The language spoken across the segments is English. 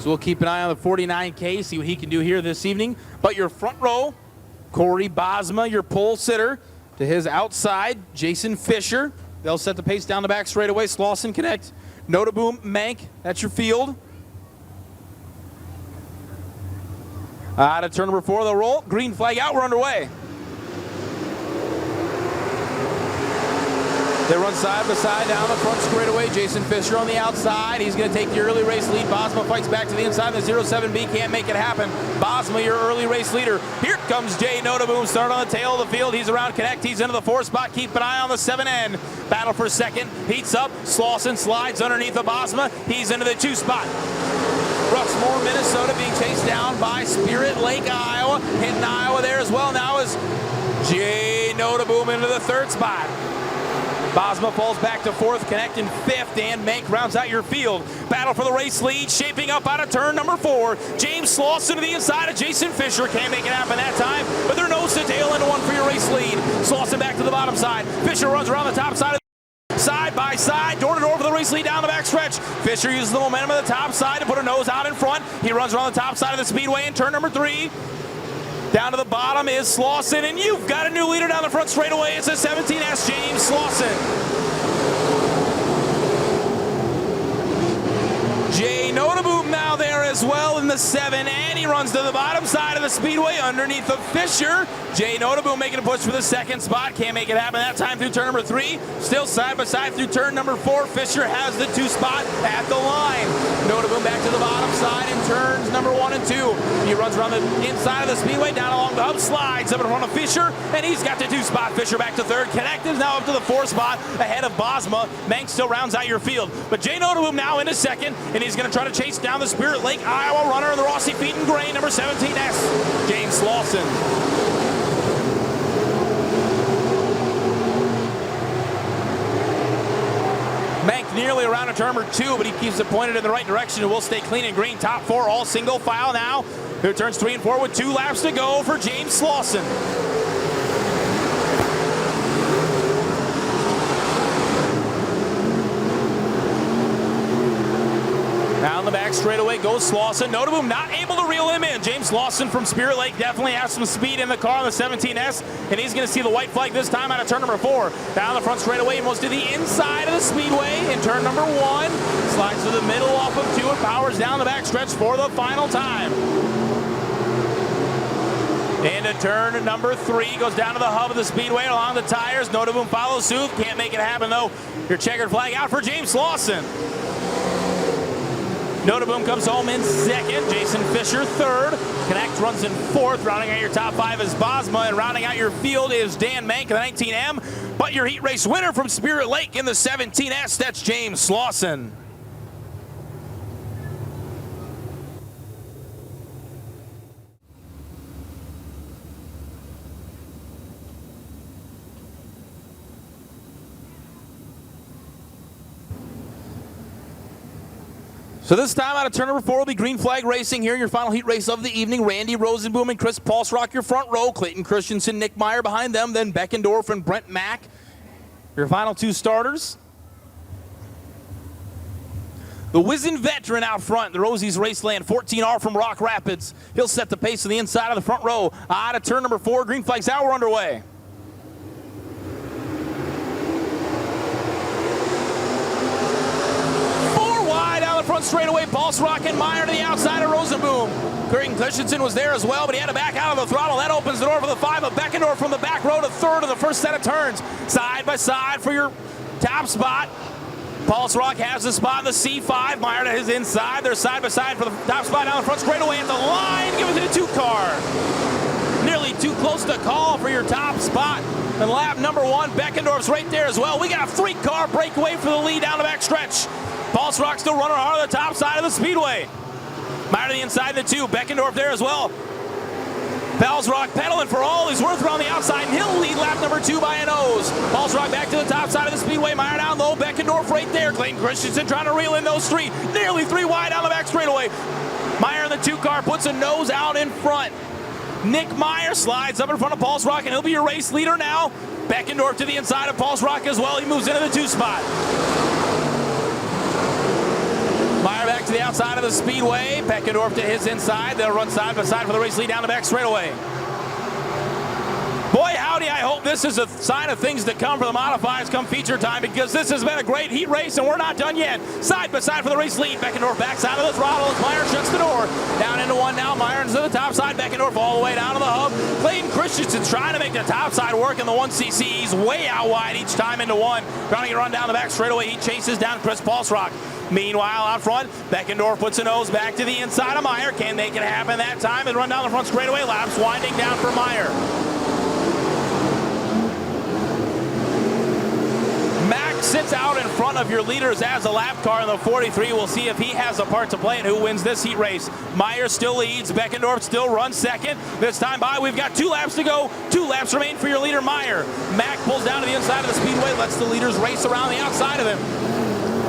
So we'll keep an eye on the 49K, see what he can do here this evening. But your front row, Corey Bosma, your pole sitter. To his outside, Jason Fisher. They'll set the pace down the back straightaway. Slauson connect. Notaboom, Mank, that's your field. Out of turn number 4, they'll roll. Green flag out, we're underway. They run side by side down the front straightaway. Jason Fisher on the outside. He's going to take the early race lead. Bosma fights back to the inside. The 07B can't make it happen. Bosma, your early race leader. Here comes Jay Notaboom, starting on the tail of the field. He's around Connect. He's into the 4 spot. Keep an eye on the 7N. Battle for second. Heats up. Slauson slides underneath the Bosma. He's into the 2 spot. Ruxmore, Minnesota being chased down by Spirit Lake, Iowa. Hitting Iowa there as well. Now is Jay Notaboom into the 3rd spot. Bosma falls back to 4th, Connect in 5th, and Mank rounds out your field. Battle for the race lead, shaping up out of turn number 4. James Slauson to the inside of Jason Fisher. Can't make it happen that time, but they're nose to tail into 1 for your race lead. Slauson back to the bottom side. Fisher runs around the top side. Side by side, door to door for the race lead down the back stretch. Fisher uses the momentum of the top side to put her nose out in front. He runs around the top side of the speedway in turn number 3. Down to the bottom is Slauson, and you've got a new leader down the front straightaway. It's a 17S, James Slauson. Jay Notaboom now there as well in the 7, and he runs to the bottom side of the speedway underneath of Fisher. Jay Notaboom making a push for the 2nd spot. Can't make it happen that time through turn number 3. Still side by side through turn number 4. Fisher has the 2 spot at the line. Notaboom back to the bottom side in turns number 1 and 2. He runs around the inside of the speedway, down along the hub, slides up in front of Fisher, and he's got the 2 spot. Fisher back to 3rd. Connect is now up to the 4 spot ahead of Bosma. Mank still rounds out your field. But Jay Notaboom now into 2nd, and he's going to try to chase down the Spirit Lake, Iowa runner in the Rossi Feet in gray, number 17S, James Slauson. Mank nearly around a turn number 2, but he keeps it pointed in the right direction and will stay clean and green. Top 4 all single file now. Here turns 3 and 4 with 2 laps to go for James Slauson. Down the back straightaway goes Slauson. Notaboom not able to reel him in. James Slauson from Spirit Lake definitely has some speed in the car on the 17S, and he's going to see the white flag this time out of turn number 4. Down the front straightaway, most to the inside of the speedway in turn number 1. Slides to the middle off of 2 and powers down the back stretch for the final time. Into turn number 3, goes down to the hub of the speedway along the tires. Notaboom follows suit. Can't make it happen though. Your checkered flag out for James Slauson. Notaboom comes home in 2nd. Jason Fisher 3rd. Connect runs in 4th. Rounding out your top 5 is Bosma, and rounding out your field is Dan Mank in the 19M. But your heat race winner from Spirit Lake in the 17S, that's James Slauson. So this time out of turn number 4 will be green flag racing here in your final heat race of the evening. Randy Rosenboom and Chris Paulsrock your front row. Clayton Christensen, Nick Meyer behind them. Then Beckendorf and Brent Mack, your final 2 starters. The Wizen veteran out front, the Rosie's Raceland, 14R from Rock Rapids. He'll set the pace on the inside of the front row. Out of turn number 4, green flags out, we're underway. Front straightaway, Paulsrock and Meyer to the outside of Rosenboom. Clayton Christensen was there as well, but he had to back out of the throttle. That opens the door for the 5 of Beckendorf from the back row to 3rd of the first set of turns. Side by side for your top spot. Paulsrock has the spot in the C5. Meyer to his inside. They're side by side for the top spot down the front straightaway at the line. Give it to the 2 car. Nearly too close to call for your top spot. And lap number 1, Beckendorf's right there as well. We got a 3-car breakaway for the lead down the back stretch. Paulsrock still running hard on the top side of the speedway. Meyer to the inside of the 2. Beckendorf there as well. Paulsrock pedaling for all he's worth around the outside, and he'll lead lap number 2 by a nose. Paulsrock back to the top side of the speedway. Meyer down low. Beckendorf right there. Clayton Christensen trying to reel in those 3. Nearly 3 wide down the back straightaway. Meyer in the 2 car puts a nose out in front. Nick Meyer slides up in front of Paulsrock, and he'll be your race leader now. Beckendorf to the inside of Paulsrock as well. He moves into the 2 spot. Meyer back to to the outside of the speedway. Beckendorf to his inside. They'll run side by side for the race lead down the back straightaway. Boy, howdy, I hope this is a sign of things to come for the Modifieds come feature time, because this has been a great heat race and we're not done yet. Side by side for the race lead. Beckendorf backs out of the throttle as Meyer shuts the door. Down into one now. Meyer into the top side. Beckendorf all the way down to the hub. Clayton Christensen's trying to make the top side work in the 1cc. He's way out wide each time into one. Trying to get run down the back straightaway. He chases down Chris Paulsrock. Meanwhile, out front, Beckendorf puts a nose back to the inside of Meyer. Can make it happen that time and run down the front straightaway. Laps winding down for Meyer. Mack sits out in front of your leaders as a lap car in the 43. We'll see if he has a part to play in who wins this heat race. Meyer still leads. Beckendorf still runs second. This time by, we've got 2 laps to go. 2 laps remain for your leader, Meyer. Mack pulls down to the inside of the speedway, lets the leaders race around the outside of him.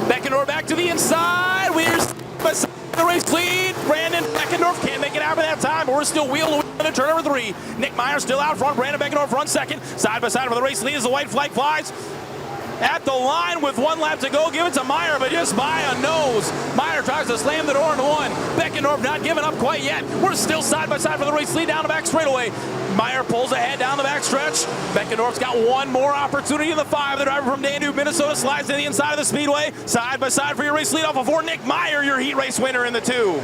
Beckendorf back to the inside. Leaders beside the race lead. Brandon Beckendorf can't make it happen that time, but we're still wheel to wheel in turn number 3. Nick Meyer still out front. Brandon Beckendorf runs second. Side by side for the race lead as the white flag flies. At the line with 1 lap to go, give it to Meyer, but just by a nose. Meyer tries to slam the door into one. Beckendorf not giving up quite yet. We're still side by side for the race lead down the back straightaway. Meyer pulls ahead down the back stretch. Beckendorf's got one more opportunity in the 5. The driver from Danube, Minnesota, slides to the inside of the speedway. Side by side for your race lead off of 4. Nick Meyer, your heat race winner in the 2.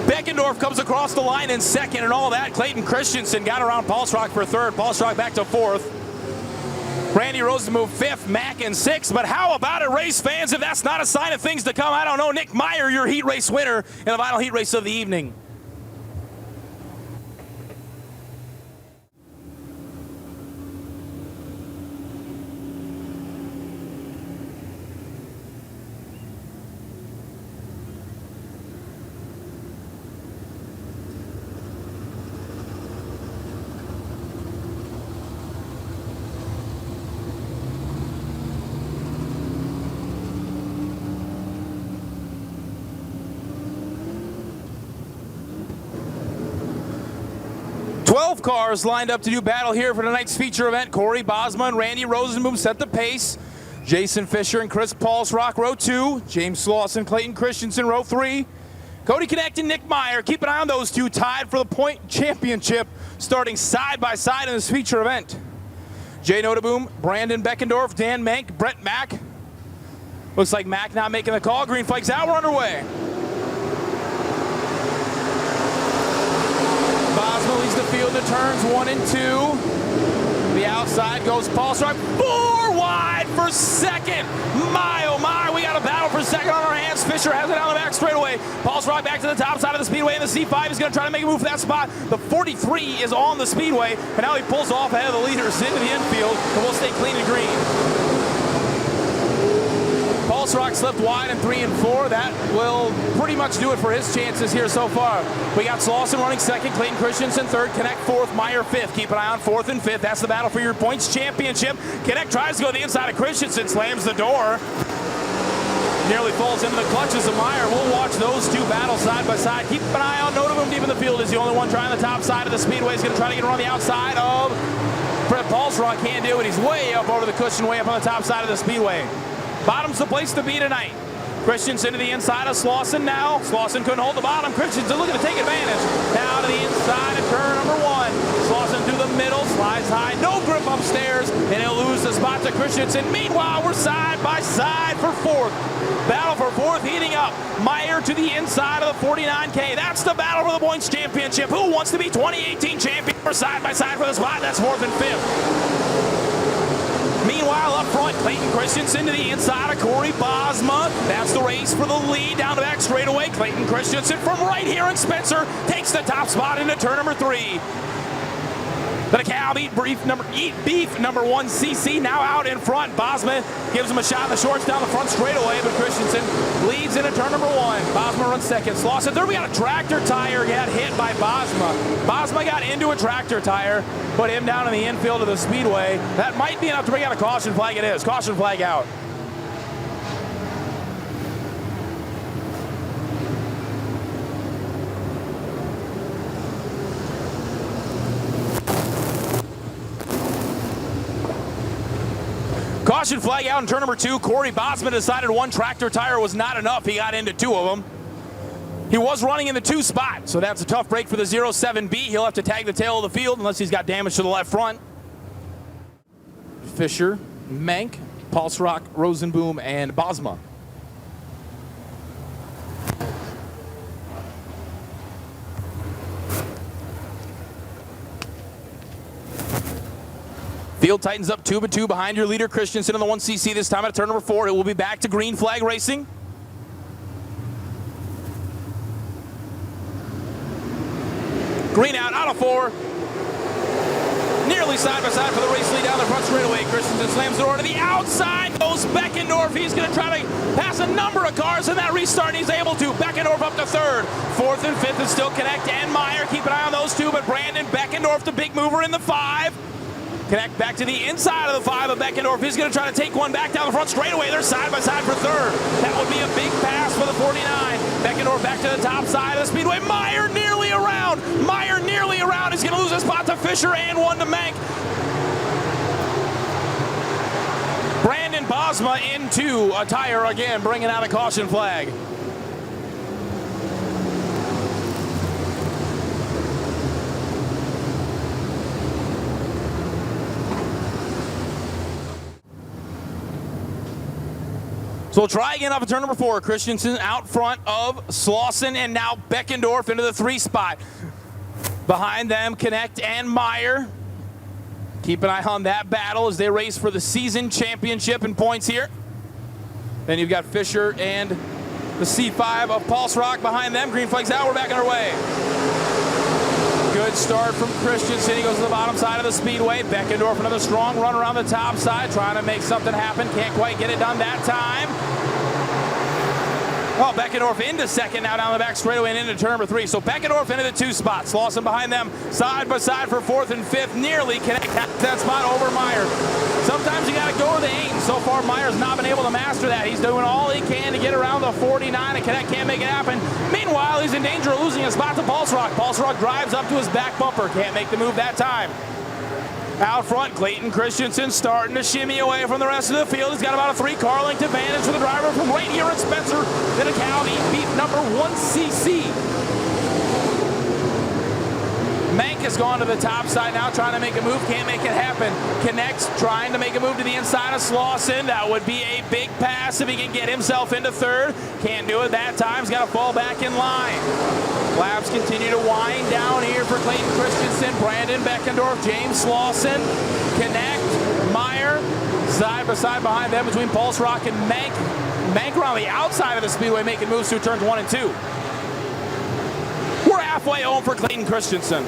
Beckendorf comes across the line in second, and all that. Clayton Christensen got around Paulsrock for 3rd. Paulsrock back to 4th. Randy Rosenmuth 5th, Mack in 6th. But how about it, race fans? If that's not a sign of things to come, I don't know. Nick Meyer, your heat race winner in the final heat race of the evening. Cars lined up to do battle here for tonight's feature event. Corey Bosma and Randy Rosenboom set the pace. Jason Fisher and Chris Paulsrock, row 2. James Slauson, Clayton Christensen, row 3. Cody Connect and Nick Meyer. Keep an eye on those 2 tied for the point championship, starting side by side in this feature event. Jay Notaboom, Brandon Beckendorf, Dan Mank, Brett Mack. Looks like Mack not making the call. Green flag's out. We're underway. Bosma leads the field to turns 1 and 2. The outside goes Paulsrock. 4 wide for second. My, oh my, we got a battle for second on our hands. Fisher has it down the back straightaway. Paulsrock back to the top side of the speedway, and the C5 is going to try to make a move for that spot. The 43 is on the speedway, and now he pulls off ahead of the leaders into the infield, and we'll stay clean and green. Paulsrock slipped wide in 3 and 4. That will pretty much do it for his chances here so far. We got Slauson running second, Clayton Christensen 3rd, Connect 4th, Meyer 5th. Keep an eye on 4th and 5th. That's the battle for your points championship. Connect tries to go to the inside of Christensen, slams the door. Nearly falls into the clutches of Meyer. We'll watch those 2 battle side by side. Keep an eye on Notaboom deep in the field. Is the only one trying the top side of the speedway. He's going to try to get around the outside of Brett Paulsrock. Can't do it. He's way up over the cushion, way up on the top side of the speedway. Bottom's the place to be tonight. Christensen to the inside of Slauson now. Slauson couldn't hold the bottom. Christensen looking to take advantage. Now to the inside of turn number 1. Slauson through the middle, slides high, no grip upstairs, and he'll lose the spot to Christensen. Meanwhile, we're side by side for 4th. Battle for 4th heating up. Meyer to the inside of the 49K. That's the battle for the points championship. Who wants to be 2018 champion? We're side by side for the spot. That's 4th and 5th. Meanwhile, up front, Clayton Christensen to the inside of Corey Bosma. That's the race for the lead down the back straightaway. Clayton Christensen from right here in Spencer takes the top spot into turn number 3. The DeKalb Eat Beef number 1cc now out in front. Bosma gives him a shot in the shorts down the front straightaway, but Christensen leads into turn number 1. Bosma runs second. Slauson third. We got a tractor tire got hit by Bosma. Bosma got into a tractor tire, put him down in the infield of the speedway. That might be enough to bring out a caution flag. It is. Caution flag out. Caution flag out in turn number 2. Corey Bosman decided one tractor tire was not enough. He got into 2 of them. He was running in the 2 spot, so that's a tough break for the 07B. He'll have to tag the tail of the field unless he's got damage to the left front. Fisher, Mank, Pulsrock, Rosenboom, and Bosma. Field tightens up 2-2 behind your leader, Christensen, in the 1cc this time at turn number 4. It will be back to green flag racing. Green out of 4. Nearly side by side for the race lead down the front straightaway. Christensen slams the door to the outside. Goes Beckendorf. He's going to try to pass a number of cars in that restart, and he's able to. Beckendorf up to 3rd. 4th and 5th is still Connect and Meyer. Keep an eye on those 2, but Brandon Beckendorf, the big mover in the 5. Connect back to the inside of the 5 of Beckendorf. He's going to try to take one back down the front straightaway. They're side by side for 3rd. That would be a big pass for the 49. Beckendorf back to the top side of the speedway. Meyer nearly around. Meyer nearly around. He's going to lose a spot to Fisher and one to Mank. Brandon Bosma into a tire again, bringing out a caution flag. So we'll try again off of turn number 4. Christensen out front of Slauson, and now Beckendorf into the 3 spot. Behind them, Connect and Meyer. Keep an eye on that battle as they race for the season championship in points here. Then you've got Fisher and the C5 of Pulse Rock behind them. Green flag's out. We're back on our way. Good start from Christensen. He goes to the bottom side of the speedway. Beckendorf, another strong run around the top side, trying to make something happen. Can't quite get it done that time. Oh, Beckendorf into 2nd now down the back straightaway and into turn number 3. So Beckendorf into the 2 spots. Slauson behind them, side by side for 4th and 5th. Nearly Connect that spot over Meyer. Sometimes you got to go to the 8. So far, Meyer's not been able to master that. He's doing all he can to get around the 49, and Connect can't make it happen. Meanwhile, he's in danger of losing a spot to Pulse Rock. Pulse Rock drives up to his back bumper. Can't make the move that time. Out front, Clayton Christensen starting to shimmy away from the rest of the field. He's got about a 3-car length advantage for the driver from right here at Spencer. Then a County beat number 1cc. Mank has gone to the top side now, trying to make a move. Can't make it happen. Connects, trying to make a move to the inside of Slauson. That would be a big pass if he can get himself into 3rd. Can't do it that time. He's got to fall back in line. Laps continue to wind down here for Clayton Christensen, Brandon Beckendorf, James Slauson, Connect, Meyer, side by side behind them between Pulse Rock and Mank. Mank around the outside of the speedway making moves through turns 1 and 2. We're halfway home for Clayton Christensen.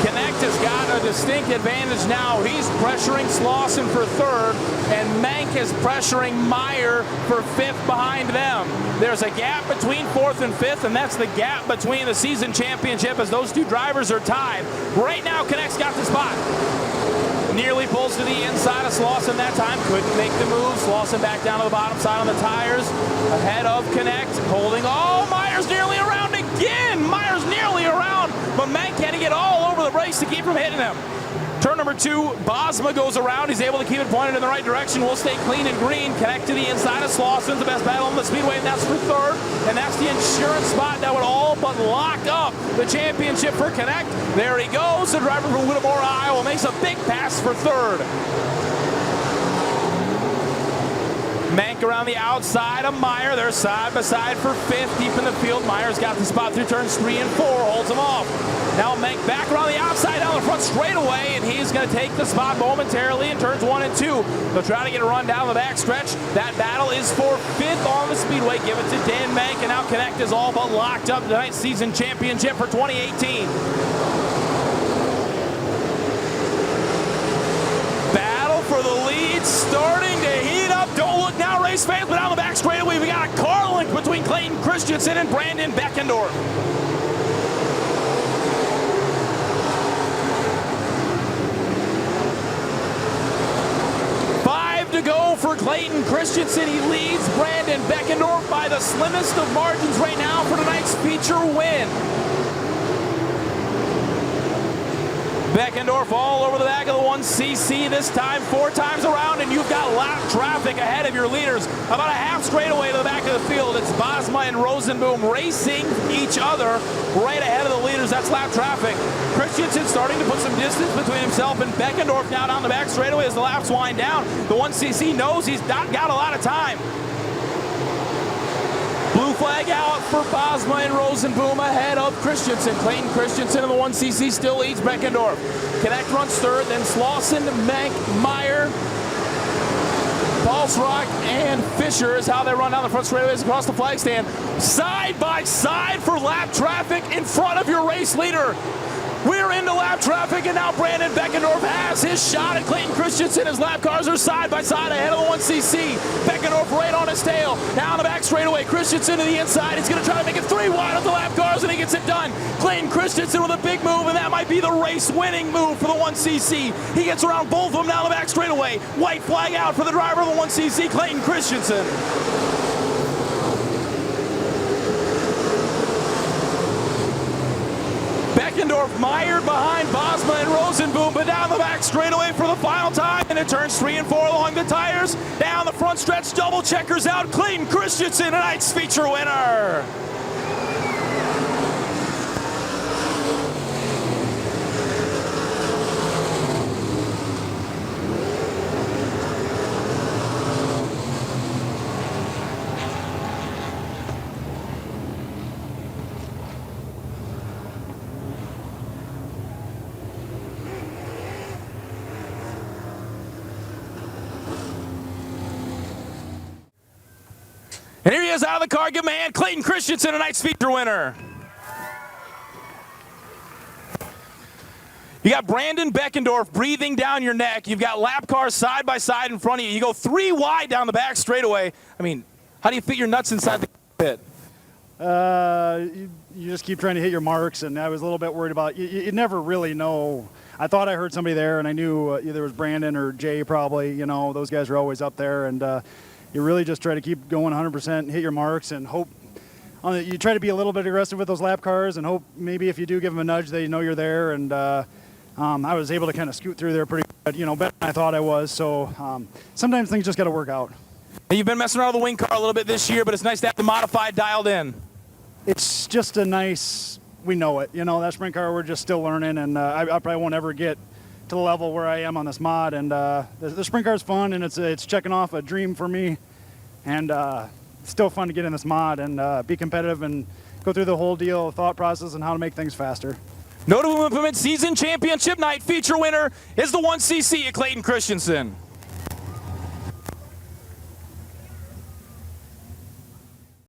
Connect has got a distinct advantage now. He's pressuring Slauson for 3rd, and Mank is pressuring Meyer for 5th behind them. There's a gap between 4th and 5th, and that's the gap between the season championship as those 2 drivers are tied. Right now, Connect's got the spot. Nearly pulls to the inside of Slauson that time. Couldn't make the move. Slauson back down to the bottom side on the tires. Ahead of Connect. Holding. Oh, Meyer's nearly around again. Meyer's nearly around. But Mank had to get all over the brakes to keep from hitting him. Turn number 2, Bosma goes around. He's able to keep it pointed in the right direction. We'll stay clean and green. Connect to the inside of Slauson. The best battle on the speedway, and that's for 3rd. And that's the insurance spot that would all but lock up the championship for Connect. There he goes. The driver from Whittemore, Iowa, makes a big pass for 3rd. Mank around the outside of Meyer. They're side by side for 5th. Deep in the field. Meyer's got the spot through turns 3 and 4. Holds him off. Now Mank back around the outside down the front straightaway, and he's going to take the spot momentarily in turns 1 and 2. They'll try to get a run down the back stretch. That battle is for 5th on the speedway. Give it to Dan Mank, and now Connect is all but locked up tonight's season championship for 2018. Battle for the lead starting to heat up. Don't look now, race fans, but down the back straightaway, we got a car link between Clayton Christensen and Brandon Beckendorf. 5 to go for Clayton Christensen. He leads Brandon Beckendorf by the slimmest of margins right now for tonight's feature win. Beckendorf all over the back of the 1cc, this time 4 times around, and you've got lap traffic ahead of your leaders. About a half straightaway to the back of the field. It's Bosma and Rosenboom racing each other right ahead of the leaders. That's lap traffic. Christensen starting to put some distance between himself and Beckendorf now down the back straightaway as the laps wind down. The 1cc knows he's not got a lot of time. Blue flag out for Bosma and Rosenboom ahead of Christensen. Clayton Christensen in the 1cc still leads Beckendorf. Connect runs third, then Slauson, Mank, Meyer, Balsrock, and Fisher is how they run down the front straightaways across the flag stand. Side by side for lap traffic in front of your race leader. We're into lap traffic, and now Brandon Beckendorf has his shot at Clayton Christensen. His lap cars are side by side ahead of the 1cc. Beckendorf right on his tail. Now on the back straightaway, Christensen to the inside. He's going to try to make it 3 wide of the lap cars, and he gets it done. Clayton Christensen with a big move, and that might be the race-winning move for the 1cc. He gets around both of them down the back straightaway. White flag out for the driver of the 1cc, Clayton Christensen. Beckendorf mired behind Bosma and Rosenboom, but down the back straightaway for the final time, and it turns 3 and 4 along the tires. Down the front stretch, double checkers out. Clayton Christensen, tonight's feature winner. And here he is out of the car. Give him a hand. Clayton Christensen, tonight's feature winner. You got Brandon Beckendorf breathing down your neck. You've got lap cars side by side in front of you. You go 3 wide down the back straightaway. I mean, how do you fit your nuts inside the pit? You just keep trying to hit your marks, and I was a little bit worried about you never really know. I thought I heard somebody there, and I knew either it was Brandon or Jay probably. You know, those guys are always up there, and you really just try to keep going 100%, hit your marks, and hope. You try to be a little bit aggressive with those lap cars, and hope maybe if you do give them a nudge, they know you're there. And I was able to kind of scoot through there pretty good, better than I thought I was. So sometimes things just got to work out. You've been messing around with the wing car a little bit this year, but it's nice to have the modified dialed in. It's just a nice, we know it. That sprint car, we're just still learning, and I probably won't ever get to the level where I am on this mod. And the sprint car is fun, and it's checking off a dream for me. And it's still fun to get in this mod and be competitive and go through the whole deal, thought process, and how to make things faster. Notable Implement Season Championship Night feature winner is the 1cc at Clayton Christensen.